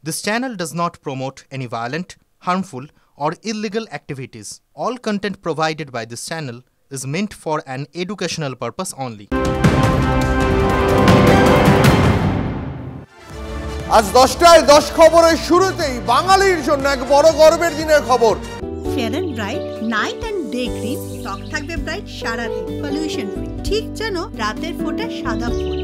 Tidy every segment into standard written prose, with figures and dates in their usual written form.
This channel does not promote any violent, harmful, or illegal activities. All content provided by this channel is meant for an educational purpose only. আজ 10টায় 10 খবরের শুরুতেই বাঙালির জন্য এক বড় গর্বের দিনের খবর। Fair and bright night and day cream ত্বক থাকবে ব্রাইট সারাদিন, পলিউশন ফ্রি, ঠিক যেন রাতের ফোঁটা সাদা ফুল।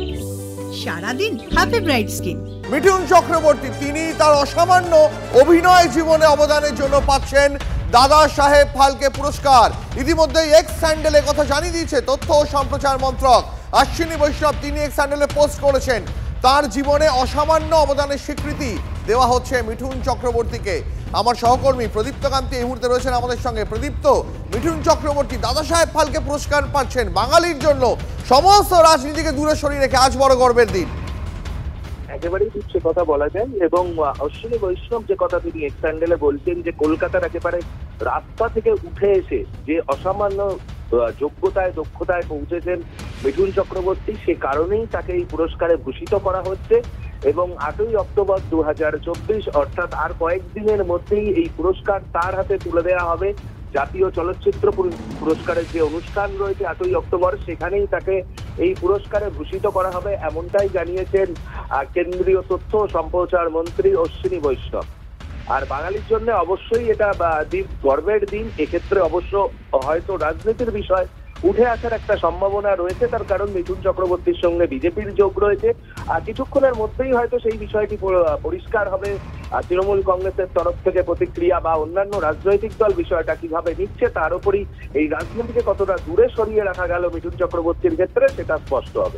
সারাদিন happy bright skin. Mithun Chakraborty তিনি তার অসামান্য অভিনয় জীবনে অবদানের জন্য পাচ্ছেন দাদা সাহেব ফালকে পুরস্কার। ইতিমধ্যে এক্স স্যান্ডেলে কথা জানিয়ে দিয়েছে তথ্য ও সম্প্রচার মন্ত্রক। অশ্বিনী বৈষ্ণব তিনি এক্স স্যান্ডেলে পোস্ট করেছেন তার জীবনে অসামান্য অবদানের স্বীকৃতি দেওয়া হচ্ছে মিঠুন চক্রবর্তীকে। আমার সহকর্মী প্রদীপ্ত কান্তি এই মুহূর্তে রয়েছেন আমাদের সঙ্গে। প্রদীপ্ত, মিঠুন চক্রবর্তী দাদা সাহেব ফালকে পুরস্কার পাচ্ছেন, বাঙালির জন্য সমস্ত রাজনীতিকে দূরে সরিয়ে রেখে আজ বড় গর্বের দিন। একেবারেই ঠিক সে কথা বলা যায়। এবং অশ্বিনী বৈষ্ণব যে কথা তিনি এক্স স্যান্ডেলে বলছেন যে কলকাতার একেবারে রাস্তা থেকে উঠে এসে যে অসামান্য যোগ্যতায় দক্ষতায় পৌঁছেছেন মিঠুন চক্রবর্তী, সে কারণেই তাকে এই পুরস্কারে ভূষিত করা হচ্ছে। এবং 8ই অক্টোবর 2024 অর্থাৎ আর কয়েকদিনের মধ্যেই এই পুরস্কার তার হাতে তুলে দেওয়া হবে। জাতীয় চলচ্চিত্র পুরস্কারের যে অনুষ্ঠান রয়েছে 8ই অক্টোবর, সেখানেই তাকে এই পুরস্কারে ভূষিত করা হবে, এমনটাই জানিয়েছেন কেন্দ্রীয় তথ্য ও সম্প্রচার মন্ত্রী অশ্বিনী বৈষ্ণব। আর বাঙালির জন্য অবশ্যই এটা গর্বের দিন। এক্ষেত্রে অবশ্য হয়তো রাজনীতির বিষয় উঠে আসার একটা সম্ভাবনা রয়েছে, তার কারণ মিঠুন চক্রবর্তীর সঙ্গে বিজেপির যোগ রয়েছে। আর কিছুক্ষণের মধ্যেই হয়তো সেই বিষয়টি পরিষ্কার হবে। তৃণমূল কংগ্রেসের তরফ থেকে প্রতিক্রিয়া বা অন্যান্য রাজনৈতিক দল বিষয়টা কিভাবে নিচ্ছে, তার উপরই এই রাজনীতিকে কতটা দূরে সরিয়ে রাখা গেল মিঠুন চক্রবর্তীর ক্ষেত্রে সেটা স্পষ্ট হবে।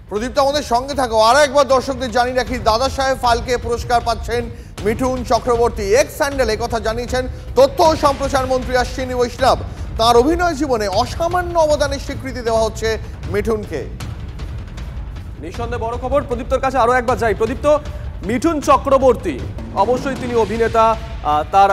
প্রদীপ্ত, আমাদের সঙ্গে থাকো। আর একবার দর্শকদের জানিয়ে রাখি, দাদা সাহেব ফালকে পুরস্কার পাচ্ছেন মিঠুন চক্রবর্তী। এক্স স্যান্ডেলে কথা জানিয়েছেন তথ্য ও সম্প্রচার মন্ত্রী অশ্বিনী বৈষ্ণব। তার অভিনয় জীবনে অসামান্য অবদানের স্বীকৃতি দেওয়া হচ্ছে মিঠুনকে। নিঃসন্দেহে বড় খবর। প্রদীপ্তর কাছে আরো একবার যাই। প্রদীপ্ত, মিঠুন চক্রবর্তী অবশ্যই তিনি অভিনেতা, তার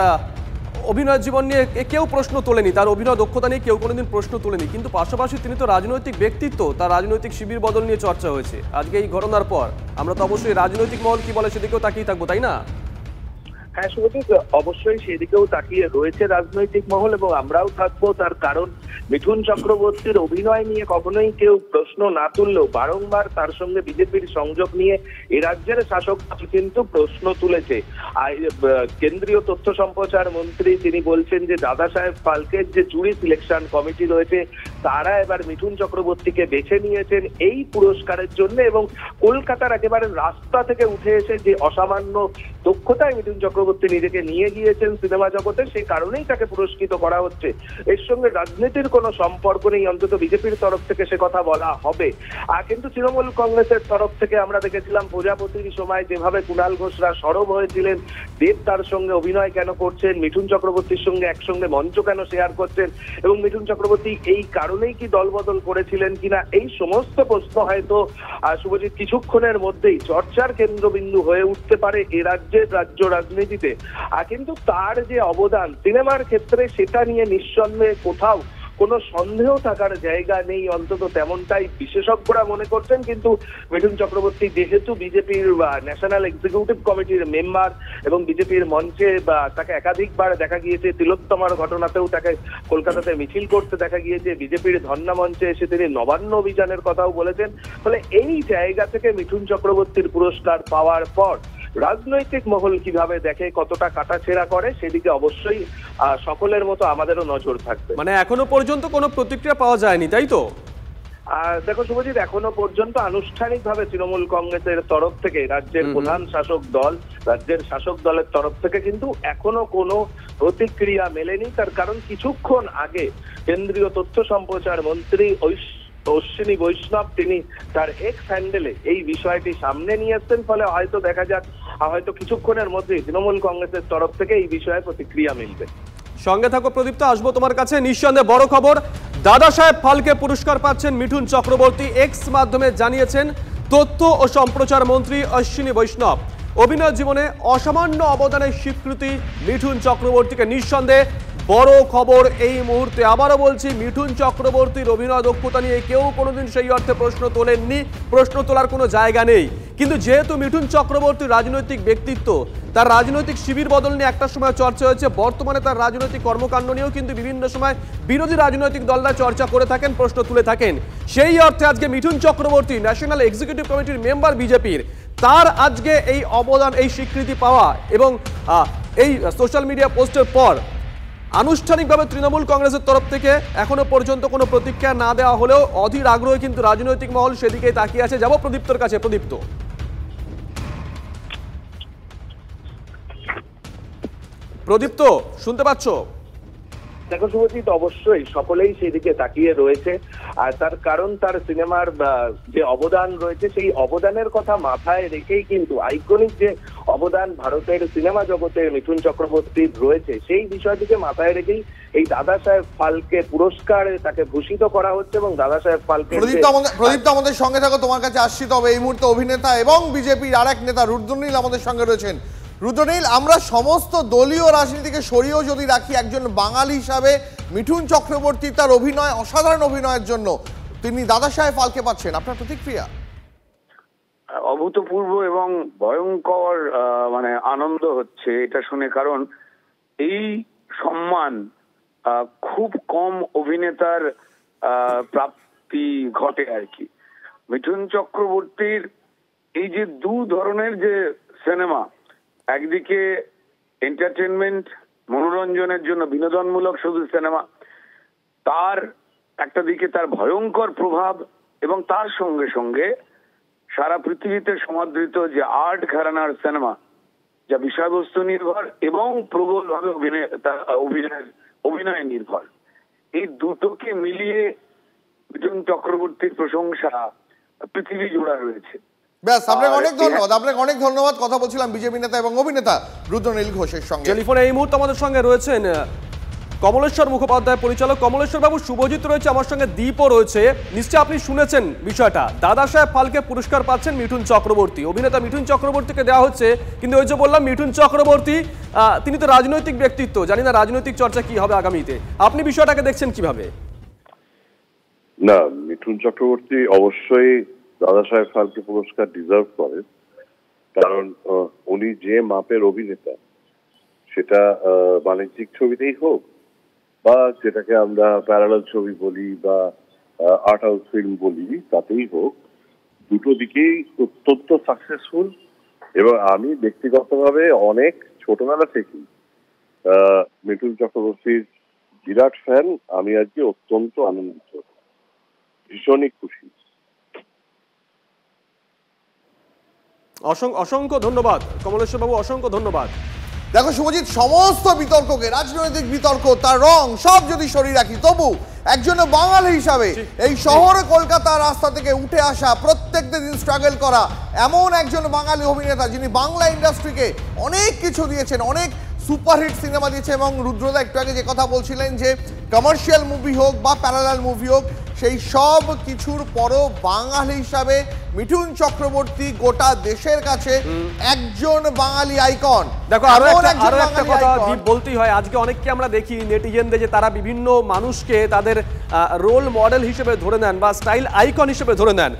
অভিনয় জীবন নিয়ে কেউ প্রশ্ন তোলেনি, তার অভিনয় দক্ষতা নিয়ে কেউ কোনোদিন প্রশ্ন তোলেনি, কিন্তু পাশাপাশি তিনি তো রাজনৈতিক ব্যক্তিত্ব, তার রাজনৈতিক শিবির বদল নিয়ে চর্চা হয়েছে। আজকে এই ঘটনার পর আমরা তো অবশ্যই রাজনৈতিক মহল কি বলে সেদিকেও তাকিয়ে থাকবো, তাই না? হ্যাঁ শুভজিৎ, অবশ্যই সেদিকেও তাকিয়ে রয়েছে রাজনৈতিক মহল এবং আমরাও থাকবো। তার কারণ মিঠুন চক্রবর্তীর অভিনয় নিয়ে কখনোই কেউ প্রশ্ন না তুললেও বারংবার তার সঙ্গে বিজেপির সংযোগ নিয়ে এ রাজ্যের শাসক কিন্তু প্রশ্ন তুলেছে। আর কেন্দ্রীয় তথ্য সম্প্রচার মন্ত্রী তিনি বলছেন যে দাদা সাহেব ফালকের যে জুরি সিলেকশন কমিটি রয়েছে তারা এবার মিঠুন চক্রবর্তীকে বেছে নিয়েছেন এই পুরস্কারের জন্য। এবং কলকাতার একেবারে রাস্তা থেকে উঠে এসে যে অসামান্য দক্ষতায় মিঠুন চক্রবর্তী নিজেকে নিয়ে গিয়েছেন সিনেমা জগতে, সেই কারণেই তাকে পুরস্কৃত করা হচ্ছে। এর সঙ্গে রাজনীতির কোনো সম্পর্ক নেই, অন্তত বিজেপির তরফ থেকে সে কথা বলা হবে। আর কিন্তু তৃণমূল কংগ্রেসের তরফ থেকে আমরা দেখেছিলাম প্রজাপতির সময় যেভাবে কুণাল ঘোষরা সরব হয়েছিলেন, দেব তার সঙ্গে অভিনয় কেন করছেন, মিঠুন চক্রবর্তীর সঙ্গে একসঙ্গে মঞ্চ কেন শেয়ার করছেন, এবং মিঠুন চক্রবর্তী এই কারণেই কি দলবদল করেছিলেন কিনা, এই সমস্ত প্রশ্ন হয়তো শুভজিৎ কিছুক্ষণের মধ্যেই চর্চার কেন্দ্রবিন্দু হয়ে উঠতে পারে এ রাজ্যের রাজ্য রাজনীতিতে। কিন্তু তার যে অবদান সিনেমার ক্ষেত্রে সেটা নিয়ে নিঃসন্দেহে কোথাও কোনো সন্দেহ থাকার জায়গা নেই, অন্তত তেমনটাই বিশেষজ্ঞরা মনে করছেন। কিন্তু মিঠুন চক্রবর্তী যেহেতু বিজেপির ন্যাশনাল এক্সিকিউটিভ কমিটির মেম্বার এবং বিজেপির মঞ্চে তাকে একাধিকবার দেখা গিয়েছে, তিলোত্তমার ঘটনাতেও তাকে কলকাতাতে মিছিল করতে দেখা গিয়েছে, বিজেপির ধর্ণা মঞ্চে এসে তিনি নবান্ন অভিযানের কথাও বলেছেন। ফলে এই জায়গা থেকে মিঠুন চক্রবর্তীর পুরস্কার পাওয়ার পর রাজনৈতিক মহল কিভাবে দেখে, কতটা কাটাছেঁড়া করে, সেদিকে অবশ্যই সকলের মতো আমাদেরও নজর থাকবে। মানে এখনো পর্যন্ত কোনো প্রতিক্রিয়া পাওয়া যায়নি, তাই তো? দেখো শুভজিৎ, এখনো পর্যন্ত আনুষ্ঠানিকভাবে তৃণমূল কংগ্রেসের তরফ থেকে রাজ্যের প্রধান শাসক দল, রাজ্যের শাসক দলের তরফ থেকে কিন্তু এখনো কোনো প্রতিক্রিয়া মেলেনি। তার কারণ কিছুক্ষণ আগে কেন্দ্রীয় তথ্য সম্প্রচার মন্ত্রী অশ্বিনী বৈষ্ণব তিনি তার এক্স হ্যান্ডেলে এই বিষয়টি সামনে নিয়ে এসছেন। ফলে হয়তো দেখা যাক, হয়তো কিছুক্ষণের মধ্যেই তৃণমূল কংগ্রেসের তরফ থেকে এই বিষয়ে প্রতিক্রিয়া মিলবে। সঙ্গে থাকো প্রদীপ্ত, আসবো তোমার কাছে। নিঃসন্দেহে বড় খবর, দাদা সাহেব ফালকে পুরস্কার পাচ্ছেন মিঠুন চক্রবর্তী। এক্স মাধ্যমে জানিয়েছেন তথ্য ও সম্প্রচার মন্ত্রী অশ্বিনী বৈষ্ণব। অভিনয় জীবনে অসামান্য অবদানের স্বীকৃতি মিঠুন চক্রবর্তীকে। নিঃসন্দেহে বড় খবর এই মুহূর্তে। আবারও বলছি, মিঠুন চক্রবর্তীর অভিনয় দক্ষতা নিয়ে কেউ কোনোদিন সেই অর্থে প্রশ্ন তোলেননি, প্রশ্ন তোলার কোনো জায়গা নেই, কিন্তু যেহেতু মিঠুন চক্রবর্তী রাজনৈতিক ব্যক্তিত্ব, তার রাজনৈতিক শিবির বদল নিয়ে একটা সময় চর্চা হয়েছে, বর্তমানে তার রাজনৈতিক কর্মকাণ্ড নিয়েও কিন্তু বিভিন্ন সময় বিরোধী রাজনৈতিক দলরা চর্চা করে থাকেন, প্রশ্ন তুলে থাকেন। সেই অর্থে আজকে মিঠুন চক্রবর্তী ন্যাশনাল এক্সিকিউটিভ কমিটির মেম্বার বিজেপির, তার আজকে এই অবদান, এই স্বীকৃতি পাওয়া এবং এই সোশ্যাল মিডিয়া পোস্টের পর আনুষ্ঠানিকভাবে তৃণমূল কংগ্রেসের তরফ থেকে এখনো পর্যন্ত কোনো প্রতিক্রিয়া না দেওয়া হলেও অধীর আগ্রহে কিন্তু রাজনৈতিক মহল সেদিকেই তাকিয়ে আছে। যাব প্রদীপ্তর কাছে। প্রদীপ্ত, শুনতে পাচ্ছ? দেখো শুভজিৎ, অবশ্যই সকলেই সেদিকে তাকিয়ে রয়েছে, আর তার কারণ তার সিনেমার যে অবদান রয়েছে সেই অবদানের কথা মাথায় রেখেই কিন্তু আইকনিক যে অবদান ভারতের সিনেমা জগতে মিঠুন চক্রবর্তীর রয়েছে সেই বিষয়টিকে মাথায় রেখেই এই দাদা সাহেব ফালকে পুরস্কারে তাকে ভূষিত করা হচ্ছে। এবং দাদা সাহেব ফালকে প্রদীপ্ত আমাদের সঙ্গে থাকো, তোমার কাছে আসছি। তবে এই মুহূর্তে অভিনেতা এবং বিজেপির আরেক নেতা রুদ্রনীল আমাদের সঙ্গে রয়েছেন। রুদ্রনীল, আমরা সমস্ত দলীয় রাজনীতিকে সরিয়েও যদি রাখি, একজন বাঙালি হিসাবে মিঠুন চক্রবর্তী তার অভিনয়, অসাধারণ অভিনয়ের জন্য তিনি দাদা সাহেব ফালকে পাচ্ছেন, আপনার প্রতিক্রিয়া? অভূতপূর্ব এবং ভয়ঙ্কর মানে আনন্দ হচ্ছে এটা শুনে, কারণ এই সম্মান খুব কম অভিনেতার প্রাপ্তি ঘটে আর কি। মিঠুন চক্রবর্তীর এই যে দু ধরনের যে সিনেমা, একদিকে এন্টারটেনমেন্ট মনোরঞ্জনের জন্য বিনোদনমূলক শুধু সিনেমা, তার একটা দিকে তার ভয়ঙ্কর প্রভাব, এবং তার সঙ্গে সঙ্গে সারা পৃথিবীতে সমাদৃত যে আর্ট ঘরানার সিনেমা, যা বিষয়বস্তু নির্ভর এবং প্রবলভাবে অভিনয় নির্ভর, এই দুটোকে মিলিয়ে মিঠুন চক্রবর্তীর প্রশংসা পৃথিবী জোড়া রয়েছে। ব্যাস, আপনাকে অনেক ধন্যবাদ। আপনাকে অনেক ধন্যবাদ। কথা বলছিলাম বিজেপি নেতা এবং অভিনেতা রুদ্রনীল ঘোষের সঙ্গে। টেলিফোনে এই মুহূর্তে আমাদের সঙ্গে রয়েছেন কমলেশ্বর মুখোপাধ্যায়, পরিচালক। কমলেশ্বর বাবু, শুভজিৎ রয়েছে, আমার সঙ্গে দীপও রয়েছে। নিশ্চয়ই আপনি শুনেছেন বিষয়টা, দাদা সাহেব ফালকে পুরস্কার পাচ্ছেন মিঠুন চক্রবর্তী। অভিনেতা মিঠুন চক্রবর্তীকে দেওয়া হচ্ছে, কিন্তু ওই যে বললাম মিঠুন চক্রবর্তী তিনি তো রাজনৈতিক ব্যক্তিত্ব, জানি না রাজনৈতিক চর্চা কি হবে আগামীতে, আপনি বিষয়টাকে দেখছেন কিভাবে? না, মিঠুন চক্রবর্তী অবশ্যই দাদা সাহেব ফালকে পুরস্কার ডিজার্ভ করেন, কারণ উনি যে মাপের অভিনেতা, সেটা বাণিজ্যিক ছবিতেই হোক বা যেটাকে আমরা প্যারালাল ছবি বলি বা আর্ট হাউস ফিল্ম বলি, তাতেই হোক, দুটো দিকেই অত্যন্ত সাকসেসফুল। এবং আমি ব্যক্তিগতভাবে অনেক ছোটবেলা থেকেই মিঠুন চক্রবর্তীর বিরাট ফ্যান। আমি আজকে অত্যন্ত আনন্দিত, ভীষণই খুশি। অসংখ্য ধন্যবাদ কমলেশ্বর বাবু, অসংখ্য ধন্যবাদ। দেখো শুভজিৎ, সমস্ত বিতর্ককে, রাজনৈতিক বিতর্ক, তার রং সব যদি সরিয়ে রাখি, তবু একজন বাঙালি হিসাবে এই শহরে কলকাতার রাস্তা থেকে উঠে আসা, প্রত্যেক দিন স্ট্রাগল করা এমন একজন বাঙালি অভিনেতা, যিনি বাংলা ইন্ডাস্ট্রিকে অনেক কিছু দিয়েছেন, অনেক সুপারহিট সিনেমা দিয়েছে। এবং রুদ্রদা একটু আগে যে কথা বলছিলেন যে কমার্শিয়াল মুভি হোক বা প্যারালাল মুভি হোক, সেই সব কিছুর পরও বাঙালি হিসাবে মিঠুন চক্রবর্তী গোটা দেশের কাছে একজন বাঙালি আইকন। দেখো আরো একটা কথা বলতেই হয়, আজকে অনেককে আমরা দেখি নেটিজেনদের যে তারা বিভিন্ন মানুষকে তাদের রোল মডেল হিসেবে ধরে নেন বা স্টাইল আইকন হিসেবে ধরে নেন।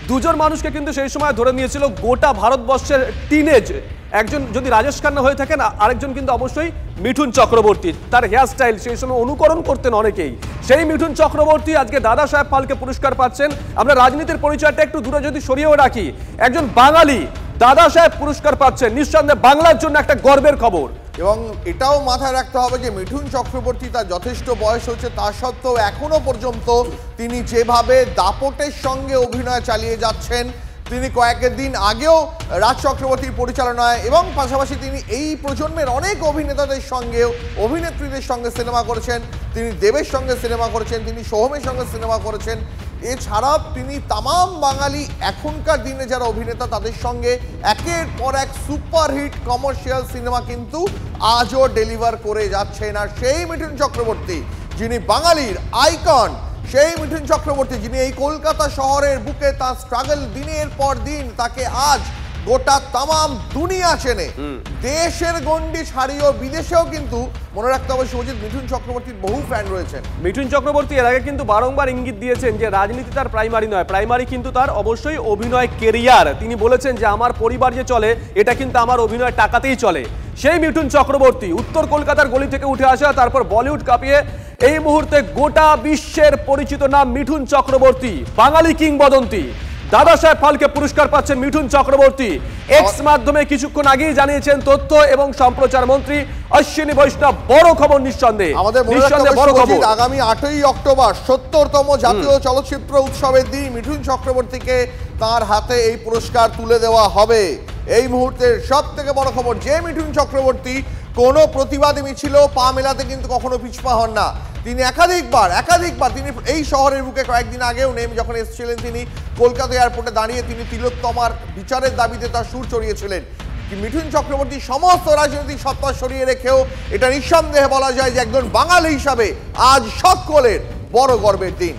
দুজন মানুষকে কিন্তু সেই সময় ধরে নিয়েছিল গোটা ভারতবর্ষের টিনেজ, একজন যদি রাজেশ খান্না হয়ে থাকেন, আরেকজন কিন্তু অবশ্যই মিঠুন চক্রবর্তী। তার হেয়ার স্টাইল সেই সময় অনুকরণ করতেন অনেকেই। সেই মিঠুন চক্রবর্তী আজকে দাদা সাহেব ফালকে পুরস্কার পাচ্ছেন। আমরা রাজনীতির পরিচয়টা একটু দূরে যদি সরিয়েও রাখি, একজন বাঙালি দাদা সাহেব পুরস্কার পাচ্ছেন, নিঃসন্দেহে বাংলার জন্য একটা গর্বের খবর। এবং এটাও মাথায় রাখতে হবে যে মিঠুন চক্রবর্তী তার যথেষ্ট বয়স হচ্ছে, তা সত্ত্বেও এখনো পর্যন্ত তিনি যেভাবে দাপটের সঙ্গে অভিনয় চালিয়ে যাচ্ছেন, তিনি কয়েকদিন আগেও রাজ চক্রবর্তীর পরিচালনায় এবং পাশাপাশি তিনি এই প্রজন্মের অনেক অভিনেতাদের সঙ্গেও, অভিনেত্রীদের সঙ্গে সিনেমা করেছেন। তিনি দেবের সঙ্গে সিনেমা করেছেন, তিনি সোহমের সঙ্গে সিনেমা করেছেন। এছাড়া তিনি তামাম বাঙালি এখনকার দিনে যারা অভিনেতা, তাদের সঙ্গে একের পর এক সুপারহিট কমার্শিয়াল সিনেমা কিন্তু আজও ডেলিভার করে যাচ্ছেন। আর সেই মিঠুন চক্রবর্তী, যিনি বাঙালির আইকন, সেই মিঠুন চক্রবর্তী, যিনি এই কলকাতা শহরের বুকে তার স্ট্রাগল দিনের পর দিন তাকে আজ গোটা তামাম দুনিয়া চেনে। দেশের গণ্ডি ছাড়িয়েও বিদেশেও কিন্তু মনে রাখতে হবে শুভজিৎ, মিঠুন চক্রবর্তীর বহু ফ্যান রয়েছেন। মিঠুন চক্রবর্তী এর আগে কিন্তু বারংবার ইঙ্গিত দিয়েছেন যে রাজনীতি তার প্রাইমারি নয়, প্রাইমারি কিন্তু তার অবশ্যই অভিনয় কেরিয়ার। তিনি বলেছেন যে আমার পরিবার যে চলে এটা কিন্তু আমার অভিনয় টাকাতেই চলে। সেই মিঠুন চক্রবর্তী উত্তর কলকাতার গলি থেকে উঠে আসা, তারপর বলিউড কাঁপিয়ে এই মুহূর্তে গোটা বিশ্বের পরিচিত নাম মিঠুন চক্রবর্তী, বাঙালি কিংবদন্তি। দাদা সাহেব ফালকে পুরস্কার পাচ্ছেন মিঠুন চক্রবর্তী। এক্স মাধ্যমে কিছুক্ষণ আগেই জানিয়েছেন তথ্য এবং সম্প্রচার মন্ত্রী অশ্বিনী বৈষ্ণব। বড় খবর নিঃসন্দেহে, আমাদের বড় খবর। আগামী 8ই অক্টোবর ৭০তম জাতীয় চলচ্চিত্র উৎসবের দিন মিঠুন চক্রবর্তীকে তার হাতে এই পুরস্কার তুলে দেওয়া হবে। এই মুহূর্তের সব থেকে বড় খবর যে মিঠুন চক্রবর্তী কোনো প্রতিবাদী মিছিল পা মেলাতে কিন্তু কখনো পিছপা হন না। তিনি একাধিকবার তিনি এই শহরের বুকে কয়েকদিন আগেও যখন এসেছিলেন, তিনি কলকাতা এয়ারপোর্টে দাঁড়িয়ে তিনি তিলোত্তমার বিচারের দাবিতে তার সুর চড়িয়েছিলেন। মিঠুন চক্রবর্তী সমস্ত রাজনৈতিক সত্তা সরিয়ে রেখেও এটা নিঃসন্দেহে বলা যায় যে একজন বাঙালি হিসাবে আজ সকলের বড় গর্বের দিন।